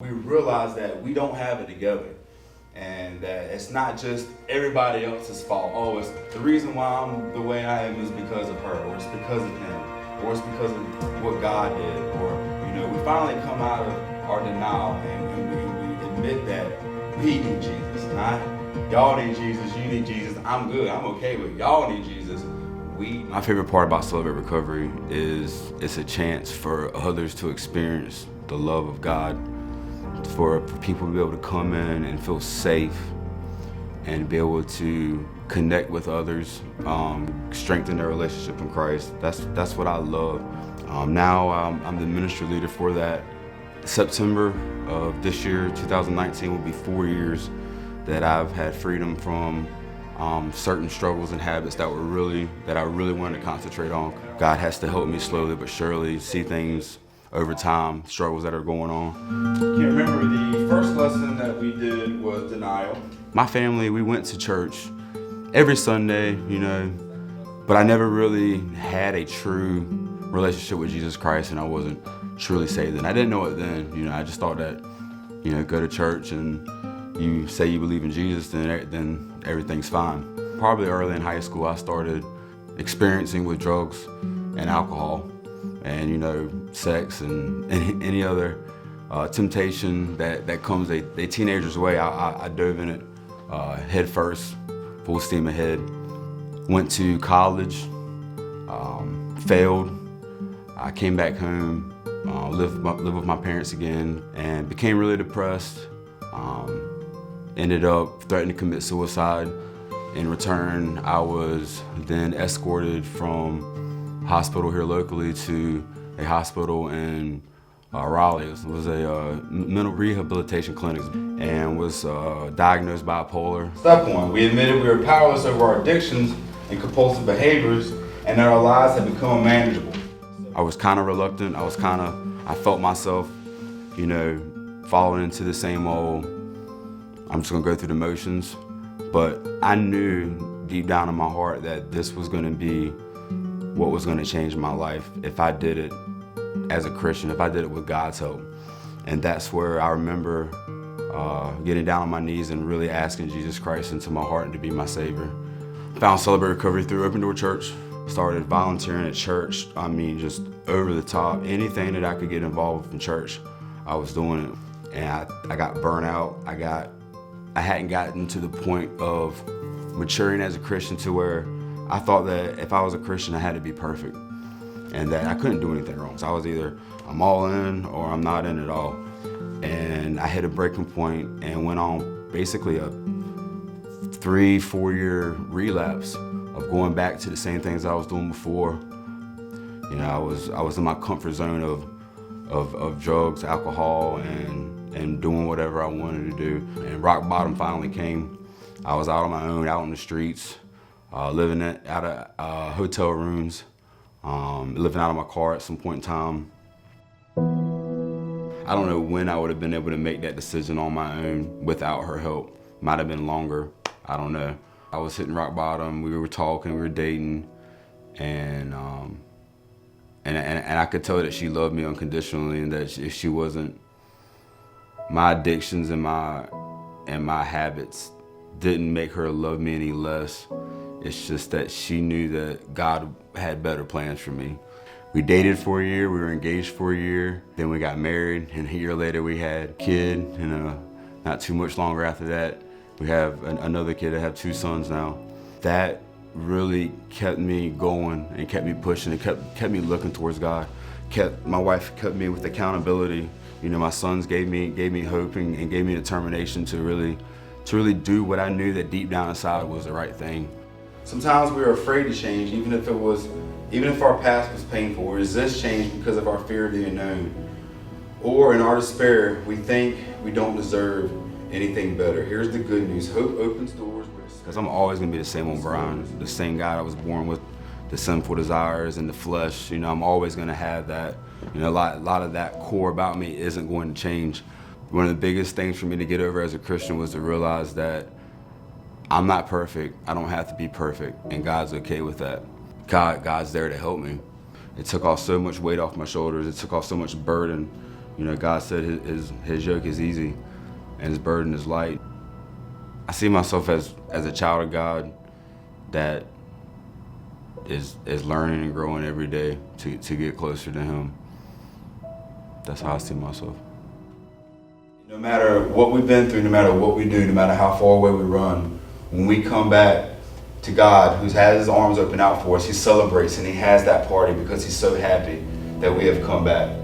We realize that we don't have it together and that it's not just everybody else's fault. Oh, it's the reason why I'm the way I am is because of her, or it's because of him, or it's because of what God did, or we finally come out of our denial and we admit that we need Jesus, not y'all need Jesus, you need Jesus, I'm good, I'm okay with y'all need Jesus. My favorite part about Celebrate Recovery is it's a chance for others to experience the love of God, for people to be able to come in and feel safe and be able to connect with others, strengthen their relationship in Christ. That's what I love. Now I'm the ministry leader for that. September of this year, 2019, will be 4 years that I've had freedom from certain struggles and habits that I really wanted to concentrate on. God has to help me slowly but surely see things over time, struggles that are going on. I can't remember, the first lesson that we did was denial. My family, we went to church every Sunday, but I never really had a true relationship with Jesus Christ, and I wasn't truly saved then. I didn't know it then, I just thought that, go to church and you say you believe in Jesus, then everything's fine. Probably early in high school, I started experiencing with drugs and alcohol, and sex and any other temptation that comes a teenager's way. I dove in it head first, full steam ahead. Went to college, failed. I came back home, lived with my parents again, and became really depressed. Ended up threatening to commit suicide. In return, I was then escorted from hospital here locally to a hospital in Raleigh. It was a mental rehabilitation clinic and was diagnosed bipolar. Step one, we admitted we were powerless over our addictions and compulsive behaviors and that our lives had become unmanageable. I was kind of reluctant. I felt myself, falling into the same old, I'm just gonna go through the motions. But I knew deep down in my heart that this was gonna be what was gonna change my life if I did it as a Christian, if I did it with God's help. And that's where I remember getting down on my knees and really asking Jesus Christ into my heart and to be my Savior. Found Celebrate Recovery through Open Door Church. Started volunteering at church. Just over the top. Anything that I could get involved with in church, I was doing it. And I got burnt out. I hadn't gotten to the point of maturing as a Christian to where I thought that if I was a Christian, I had to be perfect and that I couldn't do anything wrong. So I was either I'm all in or I'm not in at all. And I hit a breaking point and went on basically a 3-4 year relapse of going back to the same things I was doing before. I was in my comfort zone of drugs, alcohol, and doing whatever I wanted to do. And rock bottom finally came. I was out on my own, out on the streets, living out of hotel rooms, living out of my car at some point in time. I don't know when I would have been able to make that decision on my own without her help. Might have been longer, I don't know. I was hitting rock bottom, we were talking, we were dating, and I could tell that she loved me unconditionally and that if she wasn't, my addictions and my habits didn't make her love me any less. It's just that she knew that God had better plans for me. We dated for a year, we were engaged for a year, then we got married, and a year later we had a kid, and not too much longer after that, we have another kid. I have 2 sons now. That really kept me going and kept me pushing and kept me looking towards God. My wife kept me with accountability. My sons gave me hope and gave me determination to really do what I knew that deep down inside was the right thing. Sometimes we are afraid to change, even if our past was painful. We resist change because of our fear of the unknown. Or in our despair, we think we don't deserve anything better. Here's the good news. Hope opens doors. Because I'm always gonna be the same old Brian, the same guy I was born with, the sinful desires and the flesh. I'm always gonna have that. A lot of that core about me isn't going to change. One of the biggest things for me to get over as a Christian was to realize that I'm not perfect. I don't have to be perfect, and God's okay with that. God's there to help me. It took off so much weight off my shoulders. It took off so much burden You know, God said his yoke is easy and his burden is light. I see myself as a child of God that is learning and growing every day to get closer to him. That's how I see myself. No matter what we've been through, no matter what we do, no matter how far away we run, when we come back to God, who's had his arms open out for us, he celebrates and he has that party because he's so happy that we have come back.